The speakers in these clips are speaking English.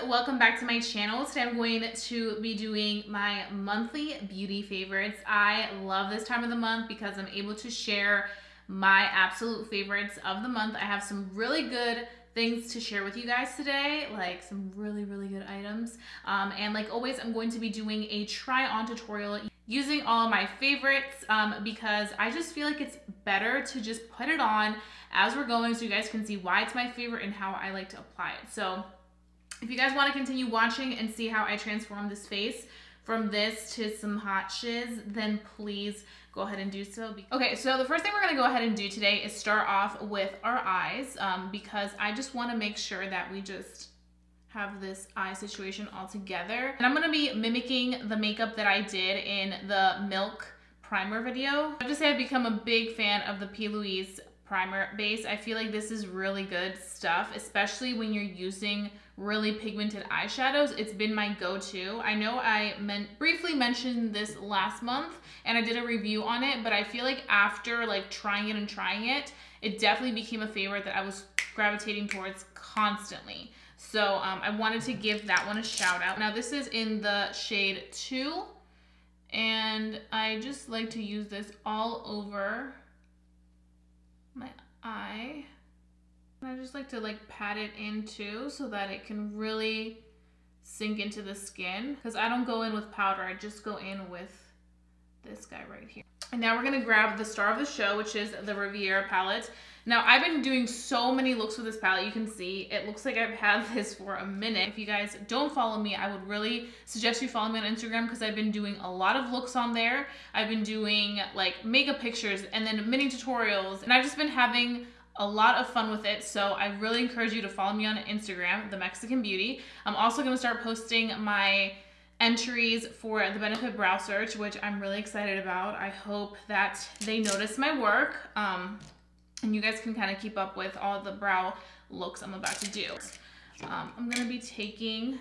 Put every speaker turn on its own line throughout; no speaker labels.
welcome back to my channel. Today I'm going to be doing my monthly beauty favorites. I love this time of the month because I'm able to share my absolute favorites of the month. I have some really good things to share with you guys today, like some really good items. And like always, I'm going to be doing a try on tutorial using all of my favorites because I just feel like it's better to just put it on as we're going so you guys can see why it's my favorite and how I like to apply it. So if you guys want to continue watching and see how I transform this face from this to some hot shiz, then please go ahead and do so. Okay, so the first thing we're going to go ahead and do today is start off with our eyes because I just want to make sure that we just have this eye situation all together. And I'm going to be mimicking the makeup that I did in the Milk primer video. I have to say I've become a big fan of the PLouise primer base. I feel like this is really good stuff, especially when you're using really pigmented eyeshadows. It's been my go-to. I know I briefly mentioned this last month and I did a review on it, but I feel like after like trying it, it definitely became a favorite that I was gravitating towards constantly. So I wanted to give that one a shout out. Now this is in the shade 2 and I just like to use this all over my eye. And I just like to like pat it in too so that it can really sink into the skin, because I don't go in with powder, I just go in with this guy right here. And now we're gonna grab the star of the show, which is the Riviera Palette. Now I've been doing so many looks with this palette. You can see it looks like I've had this for a minute. If you guys don't follow me, I would really suggest you follow me on Instagram because I've been doing a lot of looks on there. I've been doing like makeup pictures and then mini tutorials, and I've just been having a lot of fun with it. So I really encourage you to follow me on Instagram, The Mexican Beauty. I'm also gonna start posting my entries for the Benefit Brow Search, which I'm really excited about. I hope that they notice my work. And you guys can kind of keep up with all the brow looks I'm about to do. I'm gonna be taking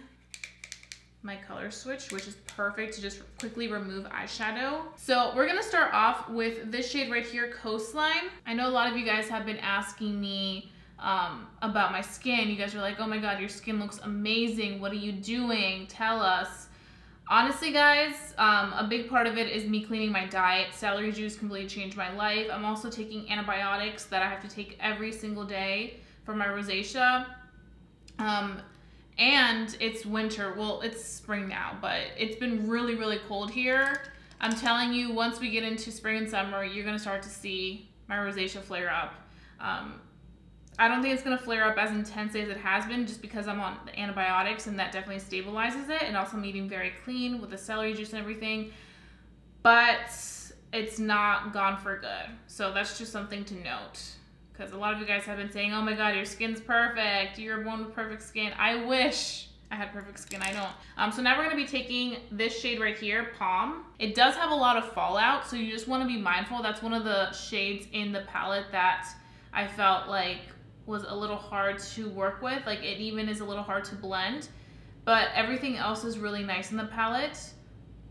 my color switch, which is perfect to just quickly remove eyeshadow. So we're gonna start off with this shade right here, Coastline. I know a lot of you guys have been asking me about my skin. You guys are like, oh my God, your skin looks amazing. What are you doing? Tell us. Honestly, guys, a big part of it is me cleaning my diet. Celery juice completely changed my life. I'm also taking antibiotics that I have to take every single day for my rosacea. And it's winter. Well, it's spring now, but it's been really cold here. I'm telling you, once we get into spring and summer, you're gonna start to see my rosacea flare up. I don't think it's gonna flare up as intensely as it has been just because I'm on the antibiotics and that definitely stabilizes it, and also I'm eating very clean with the celery juice and everything, but it's not gone for good. So that's just something to note, because a lot of you guys have been saying, oh my God, your skin's perfect, you're born with perfect skin. I wish I had perfect skin, I don't. So now we're gonna be taking this shade right here, Palm. It does have a lot of fallout, so you just wanna be mindful. That's one of the shades in the palette that I felt like was a little hard to work with. Like it even is a little hard to blend, but everything else is really nice in the palette.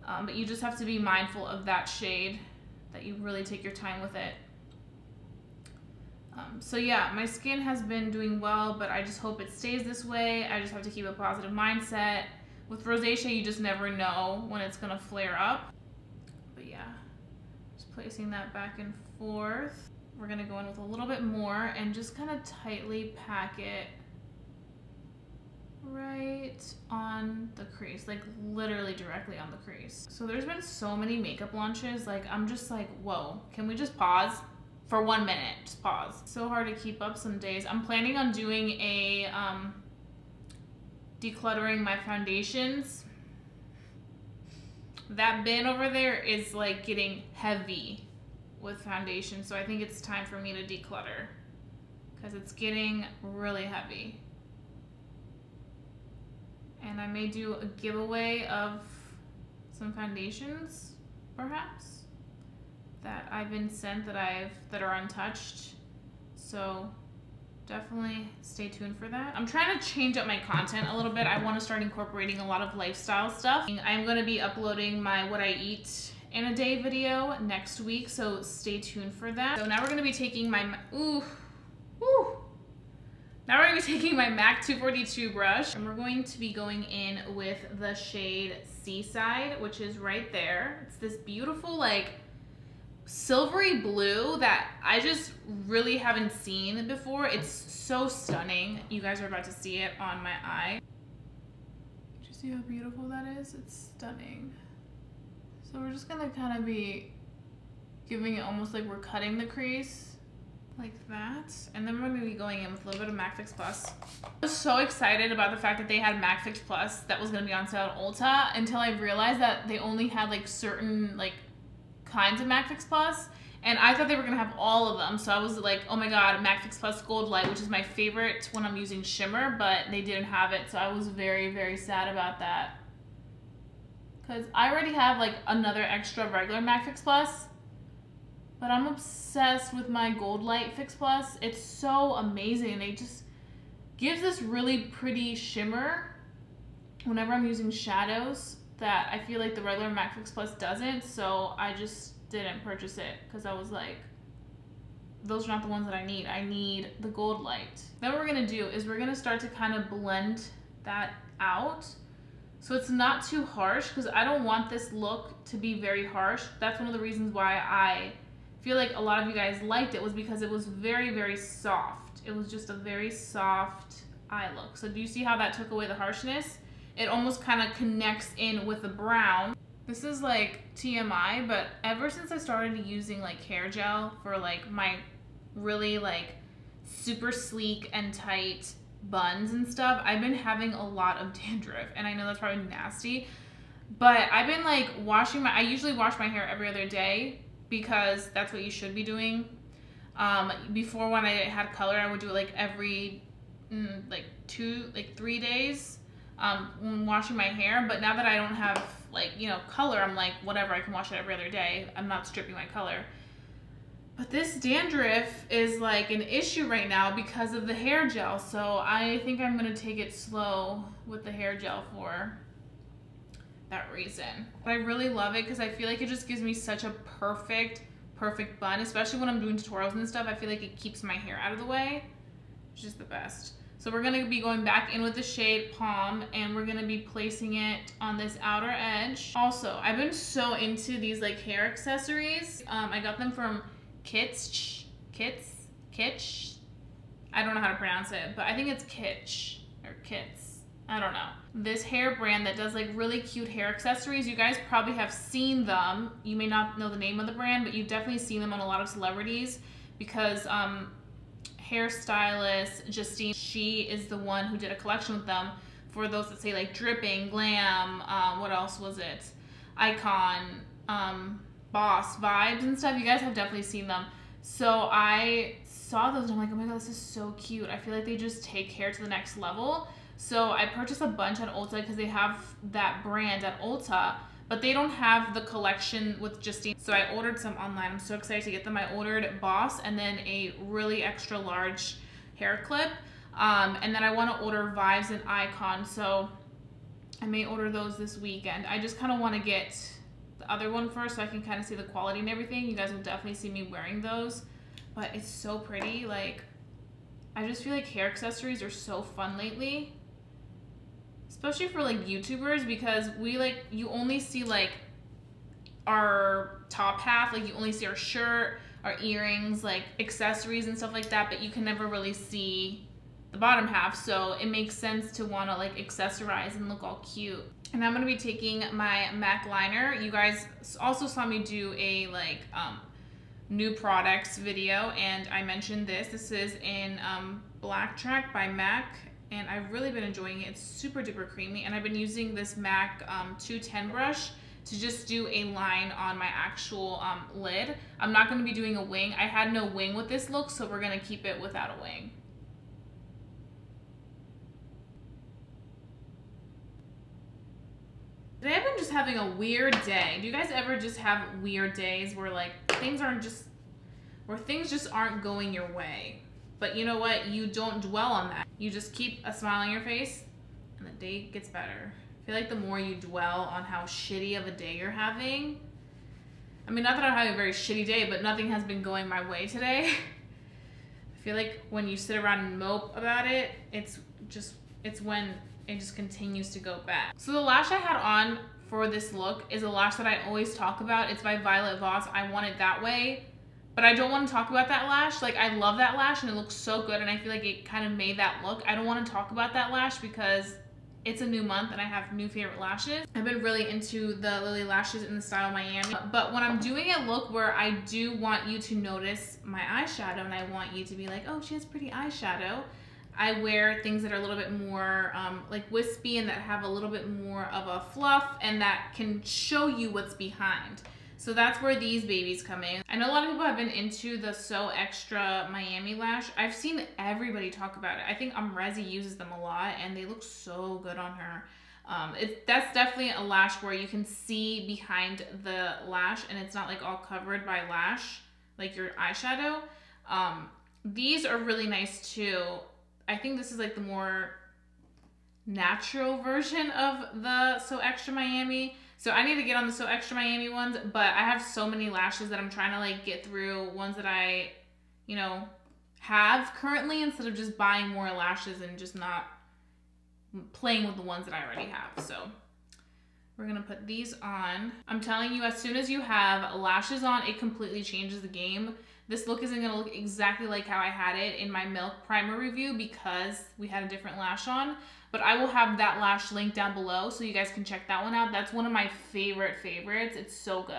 But you just have to be mindful of that shade, that you really take your time with it. So yeah, my skin has been doing well, but I just hope it stays this way. I just have to keep a positive mindset. With rosacea, you just never know when it's gonna flare up. But yeah, just placing that back and forth. We're gonna go in with a little bit more and just kind of tightly pack it right on the crease, like literally directly on the crease. So there's been so many makeup launches, like I'm just like, whoa, can we just pause for 1 minute? Just pause. So hard to keep up some days. I'm planning on doing a decluttering my foundations. That bin over there is like getting heavy with foundation, so I think it's time for me to declutter because it's getting really heavy. And I may do a giveaway of some foundations, perhaps, that I've been sent that are untouched. So definitely stay tuned for that. I'm trying to change up my content a little bit. I want to start incorporating a lot of lifestyle stuff. I'm going to be uploading my what I eat in a day video next week, so stay tuned for that. So now we're gonna be taking my, Now we're going to be taking my MAC 242 brush, and we're going to be going in with the shade Seaside, which is right there. It's this beautiful, like, silvery blue that I just really haven't seen before. It's so stunning. You guys are about to see it on my eye. Do you see how beautiful that is? It's stunning. So we're just gonna kind of be giving it almost like we're cutting the crease like that, and then we're gonna be going in with a little bit of MAC Fix Plus. I was so excited about the fact that they had MAC Fix Plus that was gonna be on sale at Ulta until I realized that they only had like certain like kinds of MAC Fix Plus, and I thought they were gonna have all of them. So I was like, oh my god, MAC Fix Plus Gold Light, which is my favorite when I'm using shimmer, but they didn't have it. So I was very, very sad about that, because I already have like another extra regular MAC Fix Plus, but I'm obsessed with my Gold Light Fix Plus. It's so amazing. It just gives this really pretty shimmer whenever I'm using shadows that I feel like the regular MAC Fix Plus doesn't. So I just didn't purchase it because I was like, those are not the ones that I need. I need the Gold Light. Then what we're gonna do is we're gonna start to kind of blend that out, so it's not too harsh, because I don't want this look to be very harsh. That's one of the reasons why I feel like a lot of you guys liked it, was because it was very, very soft. It was just a very soft eye look. So do you see how that took away the harshness? It almost kind of connects in with the brown. This is like TMI, but ever since I started using like hair gel for like my really like super sleek and tight buns and stuff, I've been having a lot of dandruff, and I know that's probably nasty, but I've been like I usually wash my hair every other day, because that's what you should be doing. Before, when I had color, I would do it like every like 3 days when washing my hair. But now that I don't have like, you know, color, I'm like, whatever, I can wash it every other day. I'm not stripping my color. But this dandruff is like an issue right now because of the hair gel. So I think I'm gonna take it slow with the hair gel for that reason. But I really love it because I feel like it just gives me such a perfect bun, especially when I'm doing tutorials and stuff. I feel like it keeps my hair out of the way, which is the best. So we're gonna be going back in with the shade Palm, and we're gonna be placing it on this outer edge. Also, I've been so into these like hair accessories. I got them from Kitsch. I don't know how to pronounce it, but I think it's Kitsch or Kits. I don't know. This hair brand that does like really cute hair accessories. You guys probably have seen them. You may not know the name of the brand, but you've definitely seen them on a lot of celebrities, because hairstylist Justine, she is the one who did a collection with them for those that say like dripping, glam, what else was it? Icon, Boss, Vibes and stuff. You guys have definitely seen them. So I saw those and I'm like, oh my god, this is so cute. I feel like they just take hair to the next level. So I purchased a bunch at Ulta because they have that brand at Ulta, but they don't have the collection with Justine. So I ordered some online. I'm so excited to get them. I ordered Boss and then a really extra large hair clip. And then I want to order Vibes and Icon. So I may order those this weekend. I just kind of want to get the other one first so I can kind of see the quality and everything. You guys will definitely see me wearing those, but it's so pretty. Like, I just feel like hair accessories are so fun lately, especially for like YouTubers, because we like, you only see like our top half, like you only see our shirt, our earrings, like accessories and stuff like that, but you can never really see the bottom half. So it makes sense to want to like accessorize and look all cute. And I'm going to be taking my MAC liner. You guys also saw me do a like new products video, and I mentioned this. This is in BACKTRAck by MAC, and I've really been enjoying it. It's super duper creamy, and I've been using this MAC 210 brush to just do a line on my actual lid. I'm not going to be doing a wing. I had no wing with this look, so we're going to keep it without a wing. Today I've been just having a weird day. Do you guys ever just have weird days where like things just aren't going your way? But you know what? You don't dwell on that. You just keep a smile on your face and the day gets better. I feel like the more you dwell on how shitty of a day you're having, I mean, not that I'm having a very shitty day, but nothing has been going my way today. I feel like when you sit around and mope about it, it's when it just continues to go bad. So the lash I had on for this look is a lash that I always talk about. It's by Violet Voss. I Want It That Way, but I don't want to talk about that lash. Like, I love that lash and it looks so good, and I feel like it kind of made that look. I don't want to talk about that lash because it's a new month and I have new favorite lashes. I've been really into the LILLY lashes in the style Miami, but when I'm doing a look where I do want you to notice my eyeshadow and I want you to be like, oh, she has pretty eyeshadow, I wear things that are a little bit more like wispy and that have a little bit more of a fluff and that can show you what's behind. So that's where these babies come in. I know a lot of people have been into the So Extra Miami lash. I've seen everybody talk about it. I think Rezi uses them a lot and they look so good on her. That's definitely a lash where you can see behind the lash and it's not like all covered by lash, like your eyeshadow. These are really nice too. I think this is like the more natural version of the So Extra Miami. So I need to get on the So Extra Miami ones, but I have so many lashes that I'm trying to like get through ones that I, you know, have currently instead of just buying more lashes and just not playing with the ones that I already have. So we're gonna put these on. I'm telling you, as soon as you have lashes on, it completely changes the game. This look isn't gonna look exactly like how I had it in my Milk Primer review because we had a different lash on, but I will have that lash linked down below so you guys can check that one out. That's one of my favorites. It's so good.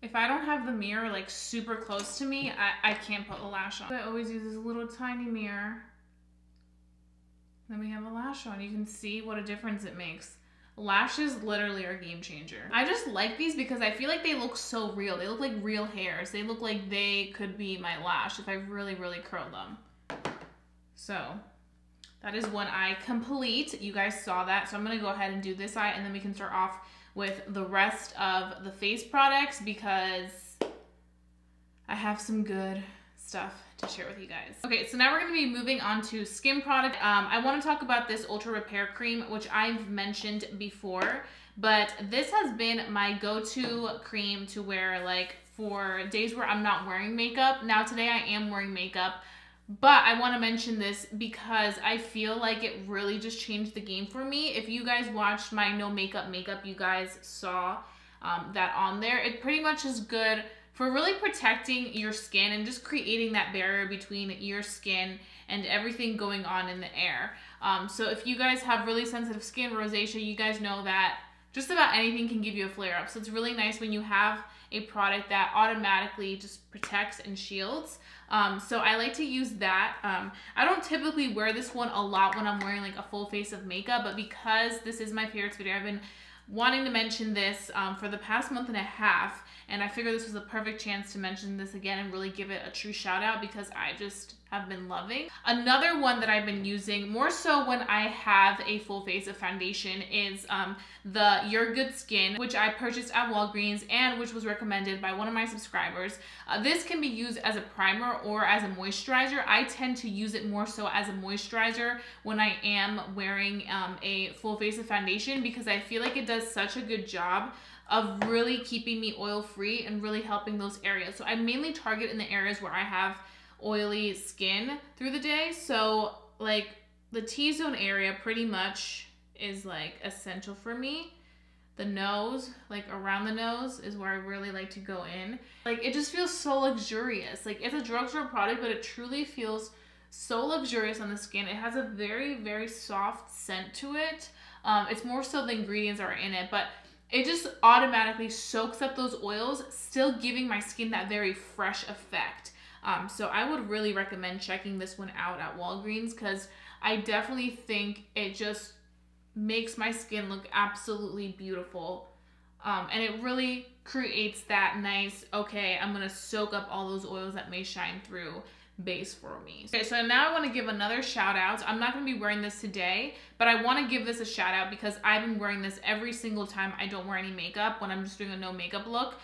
If I don't have the mirror like super close to me, I can't put a lash on. I always use this little tiny mirror. Then we have a lash on. You can see what a difference it makes. Lashes literally are a game changer. I just like these because I feel like they look so real. They look like real hairs. They look like they could be my lash if I really, really curl them. So that is one eye complete. You guys saw that. So I'm gonna go ahead and do this eye and then we can start off with the rest of the face products because I have some good stuff to share with you guys. Okay, so now we're gonna be moving on to skin product. I wanna talk about this Ultra Repair Cream, which I've mentioned before, but this has been my go-to cream to wear like for days where I'm not wearing makeup. Now today I am wearing makeup, but I wanna mention this because I feel like it really just changed the game for me. If you guys watched my no makeup, you guys saw that on there. It pretty much is good for really protecting your skin and just creating that barrier between your skin and everything going on in the air. So if you guys have really sensitive skin, rosacea, you guys know that just about anything can give you a flare up. So it's really nice when you have a product that automatically just protects and shields. So I like to use that. I don't typically wear this one a lot when I'm wearing like a full face of makeup, but because this is my favorites video, I've been wanting to mention this for the past month and a half, and I figured this was a perfect chance to mention this again and really give it a true shout out because I just have been loving. Another one that I've been using more so when I have a full face of foundation is the Your Good Skin, which I purchased at Walgreens and which was recommended by one of my subscribers. This can be used as a primer or as a moisturizer. I tend to use it more so as a moisturizer when I am wearing a full face of foundation because I feel like it does such a good job of really keeping me oil free and really helping those areas. So I mainly target in the areas where I have oily skin through the day. So like the T-zone area pretty much is like essential for me. The nose, like around the nose is where I really like to go in. Like it just feels so luxurious. Like it's a drugstore product, but it truly feels so luxurious on the skin. It has a very, very soft scent to it. It's more so the ingredients are in it, but it just automatically soaks up those oils, still giving my skin that very fresh effect. So I would really recommend checking this one out at Walgreens because I definitely think it just makes my skin look absolutely beautiful. And it really creates that nice, okay, I'm gonna soak up all those oils that may shine through base for me. Okay, so now I want to give another shout out. I'm not going to be wearing this today, but I want to give this a shout out because I've been wearing this every single time I don't wear any makeup when I'm just doing a no makeup look.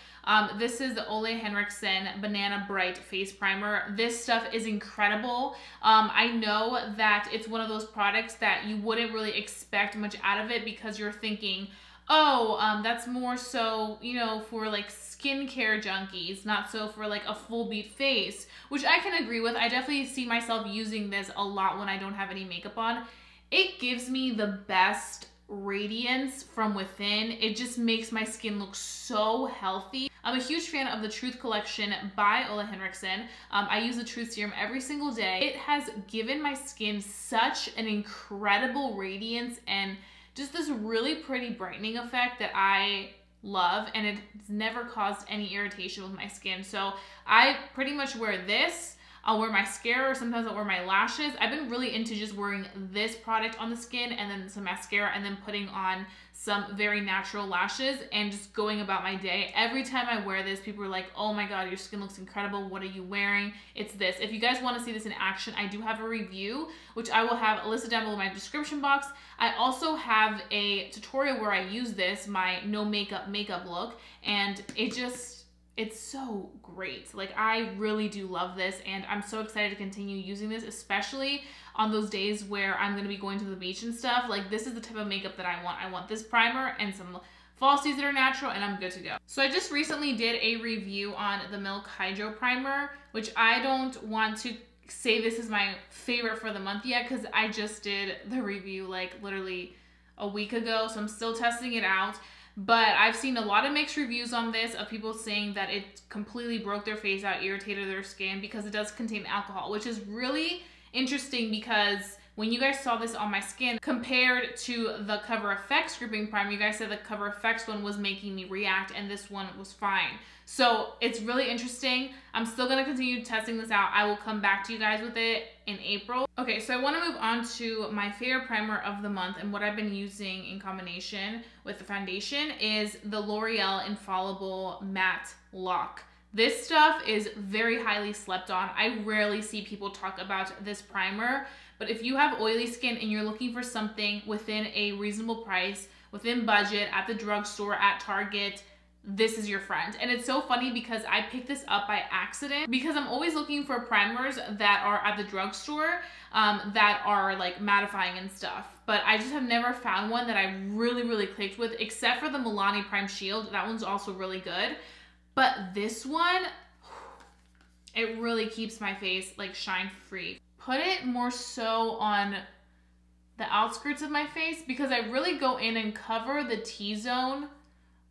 This is the Ole Henriksen Banana Bright Face Primer. This stuff is incredible. I know that it's one of those products that you wouldn't really expect much out of it because you're thinking, oh, that's more so, you know, for like skincare junkies, not so for like a full beat face, which I can agree with. I definitely see myself using this a lot when I don't have any makeup on. It gives me the best radiance from within. It just makes my skin look so healthy. I'm a huge fan of the Truth collection by Ole Henriksen. I use the Truth serum every single day. It has given my skin such an incredible radiance and just this really pretty brightening effect that I love, and it's never caused any irritation with my skin. So I pretty much wear this. I'll wear mascara, or sometimes I'll wear my lashes. I've been really into just wearing this product on the skin and then some mascara and then putting on some very natural lashes and just going about my day. Every time I wear this, people are like, oh my God, your skin looks incredible. What are you wearing? It's this. If you guys want to see this in action, I do have a review, which I will have listed down below in my description box. I also have a tutorial where I use this, my no makeup look, and it's so great. Like, I really do love this, and I'm so excited to continue using this, especially on those days where I'm gonna be going to the beach and stuff. Like, this is the type of makeup that I want. I want this primer and some falsies that are natural, and I'm good to go. So I just recently did a review on the Milk Hydro Primer, which I don't want to say this is my favorite for the month yet, because I just did the review like literally a week ago, so I'm still testing it out. But I've seen a lot of mixed reviews on this of people saying that it completely broke their face out, irritated their skin, because it does contain alcohol, which is really interesting because when you guys saw this on my skin compared to the Cover FX gripping primer, you guys said the Cover FX one was making me react and this one was fine. So it's really interesting. I'm still gonna continue testing this out. I will come back to you guys with it in April. Okay, so I wanna move on to my favorite primer of the month, and what I've been using in combination with the foundation is the L'Oreal Infallible Matte Lock. This stuff is very highly slept on. I rarely see people talk about this primer, but if you have oily skin and you're looking for something within a reasonable price, within budget, at the drugstore, at Target, this is your friend. And it's so funny because I picked this up by accident, because I'm always looking for primers that are at the drugstore that are like mattifying and stuff. But I just have never found one that I really clicked with, except for the Milani Prime Shield. That one's also really good. But this one, it really keeps my face like shine free. Put it more so on the outskirts of my face, because I really go in and cover the T-zone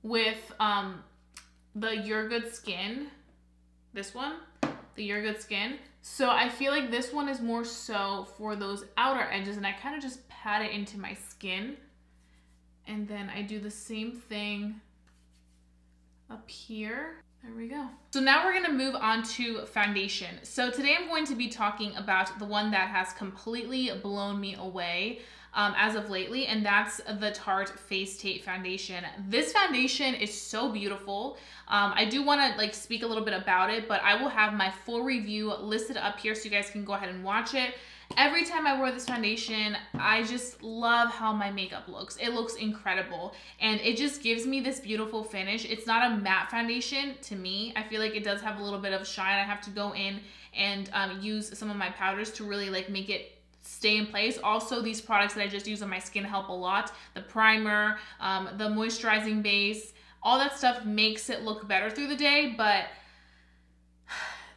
with the Your Good Skin, this one, the Your Good Skin. So I feel like this one is more so for those outer edges, and I kind of just pat it into my skin. And then I do the same thing up here. There we go. So now we're gonna move on to foundation. So today I'm going to be talking about the one that has completely blown me away as of lately, and that's the Tarte Face Tape Foundation. This foundation is so beautiful. I do wanna like speak a little bit about it, but I will have my full review listed up here so you guys can go ahead and watch it. Every time I wear this foundation, I just love how my makeup looks. It looks incredible, and it just gives me this beautiful finish. It's not a matte foundation to me. I feel like it does have a little bit of shine. I have to go in and use some of my powders to really like make it stay in place. Also, these products that I just use on my skin help a lot. The primer, the moisturizing base, all that stuff makes it look better through the day, but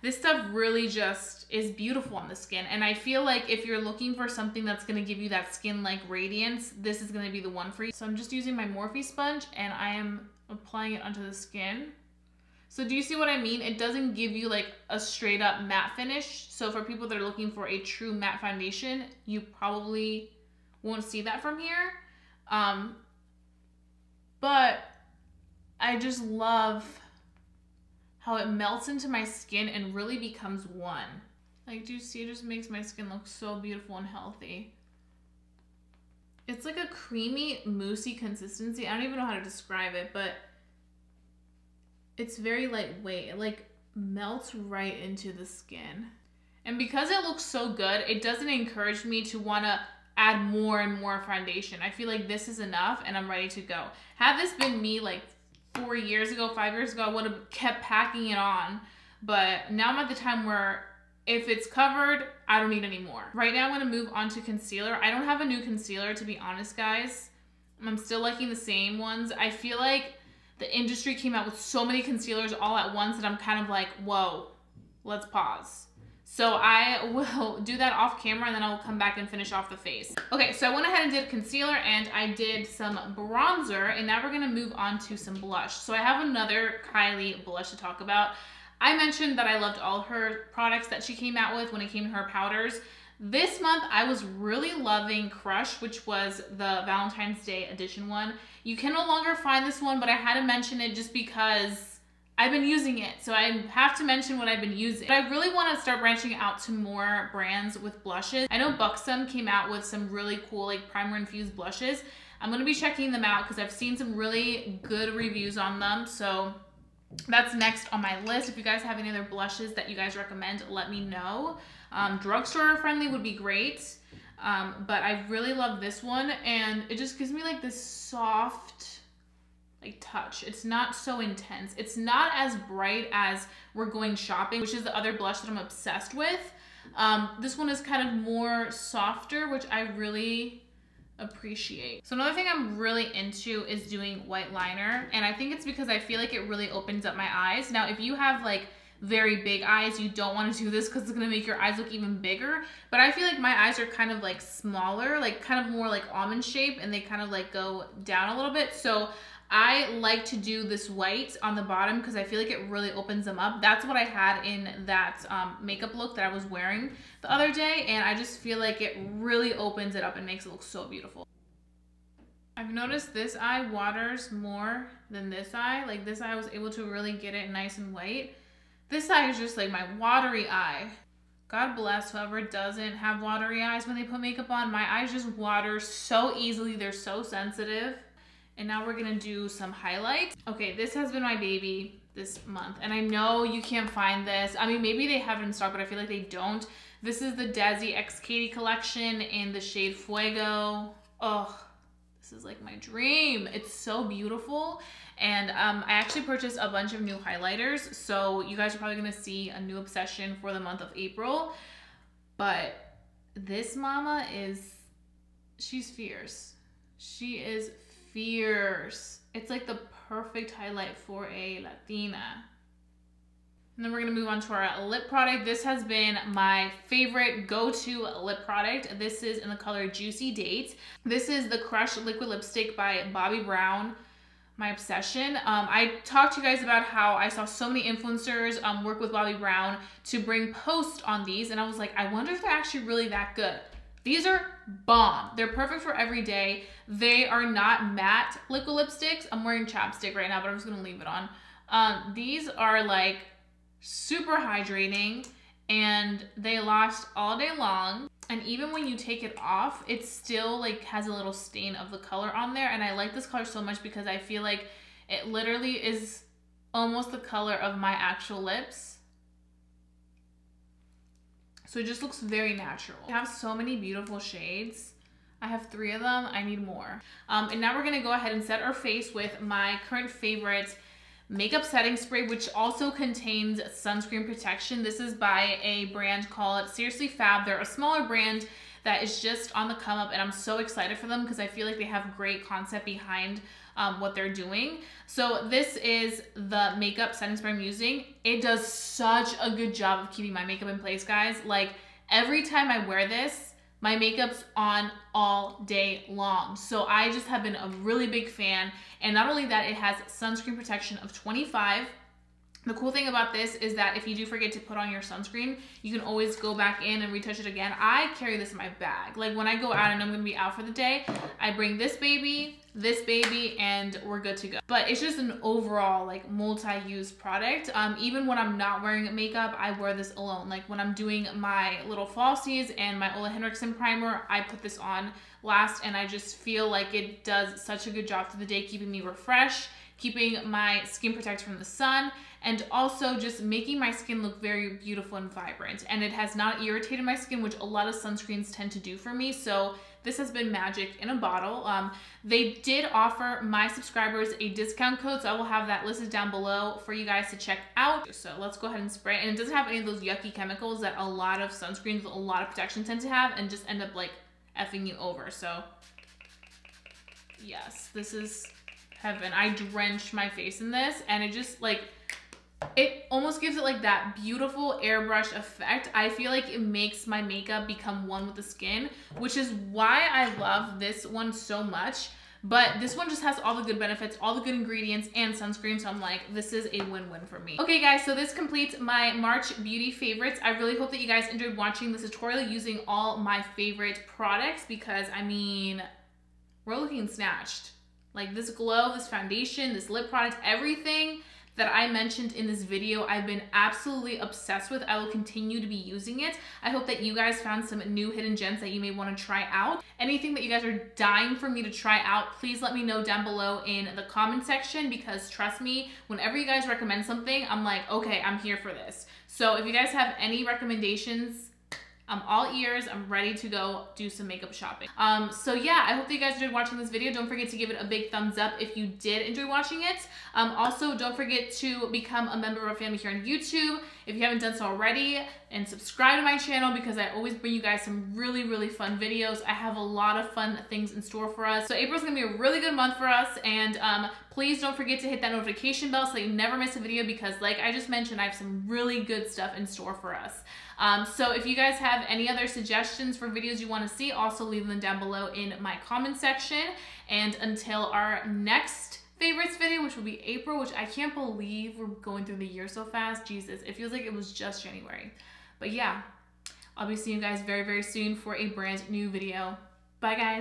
this stuff really just is beautiful on the skin. And I feel like if you're looking for something that's gonna give you that skin-like radiance, this is gonna be the one for you. So I'm just using my Morphe sponge and I am applying it onto the skin. So do you see what I mean? It doesn't give you like a straight up matte finish. So for people that are looking for a true matte foundation, you probably won't see that from here. But I just love how it melts into my skin and really becomes one. Like, do you see? It just makes my skin look so beautiful and healthy. It's like a creamy, moussey consistency. I don't even know how to describe it, but it's very lightweight. It like melts right into the skin. And because it looks so good, it doesn't encourage me to wanna add more and more foundation. I feel like this is enough and I'm ready to go. Had this been me like 4 years ago, 5 years ago, I would have kept packing it on. But now I'm at the time where if it's covered, I don't need any more. Right now I'm gonna move on to concealer. I don't have a new concealer, to be honest, guys. I'm still liking the same ones. I feel like the industry came out with so many concealers all at once that I'm kind of like, whoa, let's pause. So I will do that off camera and then I'll come back and finish off the face. Okay, so I went ahead and did concealer and I did some bronzer, and now we're gonna move on to some blush. So I have another Kylie blush to talk about. I mentioned that I loved all her products that she came out with when it came to her powders. This month, I was really loving Crush, which was the Valentine's Day edition one. You can no longer find this one, but I had to mention it just because I've been using it. So I have to mention what I've been using. But I really want to start branching out to more brands with blushes. I know Buxom came out with some really cool like primer infused blushes. I'm going to be checking them out because I've seen some really good reviews on them. So that's next on my list. If you guys have any other blushes that you guys recommend, let me know. Drugstore friendly would be great. But I really love this one, and it just gives me like this soft like touch. It's not so intense. It's not as bright as We're Going Shopping, which is the other blush that I'm obsessed with. This one is kind of more softer, which I really appreciate. So another thing I'm really into is doing white liner, and I think it's because I feel like it really opens up my eyes. Now, if you have like very big eyes, you don't want to do this because it's going to make your eyes look even bigger, but I feel like my eyes are kind of like smaller, like kind of more like almond shape, and they kind of like go down a little bit. So I like to do this white on the bottom because I feel like it really opens them up. That's what I had in that makeup look that I was wearing the other day, and I just feel like it really opens it up and makes it look so beautiful. I've noticed this eye waters more than this eye. Like this eye, I was able to really get it nice and white. This eye is just like my watery eye. God bless whoever doesn't have watery eyes when they put makeup on. My eyes just water so easily. They're so sensitive. And now we're gonna do some highlights. Okay, this has been my baby this month. And I know you can't find this. I mean, maybe they have it in stock, but I feel like they don't. This is the Desi X Katie collection in the shade Fuego. Oh, this is like my dream. It's so beautiful. And I actually purchased a bunch of new highlighters. So you guys are probably gonna see a new obsession for the month of April. But this mama she's fierce. She is fierce. It's like the perfect highlight for a Latina. And then we're gonna move on to our lip product. This has been my favorite go-to lip product. This is in the color Juicy Date. This is the Crush Liquid Lipstick by Bobbi Brown. My obsession. I talked to you guys about how I saw so many influencers work with Bobbi Brown to bring posts on these, and I was like, I wonder if they're actually really that good. These are bomb. They're perfect for every day. They are not matte liquid lipsticks. I'm wearing chapstick right now, but I'm just gonna leave it on. These are like super hydrating, and they last all day long. And even when you take it off, it still like has a little stain of the color on there. And I like this color so much because I feel like it literally is almost the color of my actual lips. So it just looks very natural. I have so many beautiful shades. I have 3 of them. I need more. And now we're gonna go ahead and set our face with my current favorite makeup setting spray, which also contains sunscreen protection. This is by a brand called Seriously Fab. They're a smaller brand that is just on the come up, and I'm so excited for them because I feel like they have great concept behind what they're doing. So this is the makeup setting spray I'm using. It does such a good job of keeping my makeup in place, guys. Like every time I wear this, my makeup's on all day long. So I just have been a really big fan. And not only that, it has sunscreen protection of 25. The cool thing about this is that if you do forget to put on your sunscreen, you can always go back in and retouch it again. I carry this in my bag. Like when I go out and I'm gonna be out for the day, I bring this baby, and we're good to go. But it's just an overall like multi-use product. Even when I'm not wearing makeup, I wear this alone. Like when I'm doing my little falsies and my Ole Henriksen primer, I put this on last, and I just feel like it does such a good job through the day, keeping me refreshed, keeping my skin protected from the sun, and also just making my skin look very beautiful and vibrant. And it has not irritated my skin, which a lot of sunscreens tend to do for me. So this has been magic in a bottle. They did offer my subscribers a discount code, so I will have that listed down below for you guys to check out. So let's go ahead and spray. And it doesn't have any of those yucky chemicals that a lot of sunscreens with a lot of protection tend to have and just end up like effing you over. So yes, this is heaven. I drenched my face in this, and it just like, it almost gives it like that beautiful airbrush effect. I feel like it makes my makeup become one with the skin, which is why I love this one so much. But this one just has all the good benefits, all the good ingredients, and sunscreen. So I'm like, this is a win-win for me. Okay guys, so this completes my March beauty favorites. I really hope that you guys enjoyed watching this tutorial using all my favorite products, because I mean, we're looking snatched. Like this glow, this foundation, this lip product, everything that I mentioned in this video, I've been absolutely obsessed with. I will continue to be using it. I hope that you guys found some new hidden gems that you may want to try out. Anything that you guys are dying for me to try out, please let me know down below in the comment section, because trust me, whenever you guys recommend something, I'm like, okay, I'm here for this. So if you guys have any recommendations, I'm all ears. I'm ready to go do some makeup shopping. So yeah, I hope that you guys enjoyed watching this video. Don't forget to give it a big thumbs up if you did enjoy watching it. Also, don't forget to become a member of our family here on YouTube if you haven't done so already, and subscribe to my channel, because I always bring you guys some really, really fun videos. I have a lot of fun things in store for us. So April's gonna be a really good month for us, and please don't forget to hit that notification bell so that you never miss a video, because like I just mentioned, I have some really good stuff in store for us. So if you guys have any other suggestions for videos you want to see, also leave them down below in my comment section. And until our next favorites video, which will be April, which I can't believe we're going through the year so fast. Jesus, it feels like it was just January. But yeah, I'll be seeing you guys very, very soon for a brand new video. Bye guys.